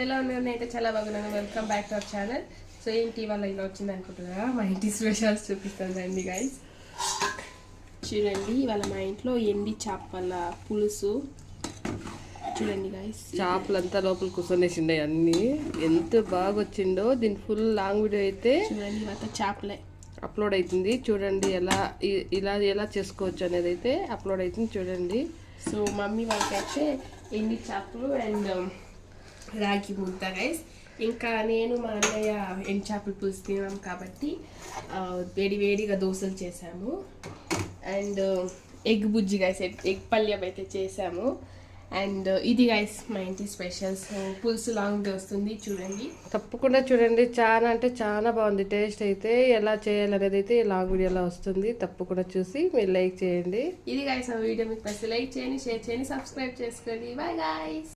ఎలా ఉన్నాను అయితే చాలా బాగున్నాను. Welcome back to our channel. So ఏంటి వాళ్ళ ఇలా వచ్చింది అనుకుంటున్నారా? మా ఇంటి స్పెషల్స్ చూపిస్తాను రండి గైస్. చూడండి ఇవాళ మా ఇంట్లో ఎండి చేపల పులుసు. చూడండి గైస్, చేపలు అంతా లోపల కూర్చొనేసిండే అన్ని ఎంత బాగా వచ్చిందో. దీని ఫుల్ లాంగ్ వీడియో అయితే చూడండి ఇవాళ చేపలే అప్లోడ్ అవుతుంది. చూడండి ఎలా చేసుకోవచ్చు అనేది అయితే అప్లోడ్ అవుతుంది చూడండి. సో మమ్మీ వాళ్ళకైతే ఎండి చేపలు అండ్ రాగి ముద్ద గైస్. ఇంకా నేను మా అన్నయ్య ఎండు చేపల పులుసు తినాం కాబట్టి వేడిగా దోశలు చేసాము. అండ్ ఎగ్ బుజ్జి గైస్, ఎగ్ పల్యం అయితే చేసాము. అండ్ ఇది గైస్ మా ఇంటి స్పెషల్స్. పులుసు లాంగ్ వస్తుంది చూడండి, తప్పకుండా చూడండి. చాలా అంటే చాలా బాగుంది టేస్ట్ అయితే. ఎలా చేయాలనేది అయితే లాంగ్ వీడియోలో వస్తుంది. తప్పకుండా చూసి మీరు లైక్ చేయండి. ఇది గైస్ ఆ వీడియో మీకు నచ్చితే లైక్ చేయండి, షేర్ చేయండి, సబ్స్క్రైబ్ చేసుకోండి. Bye guys.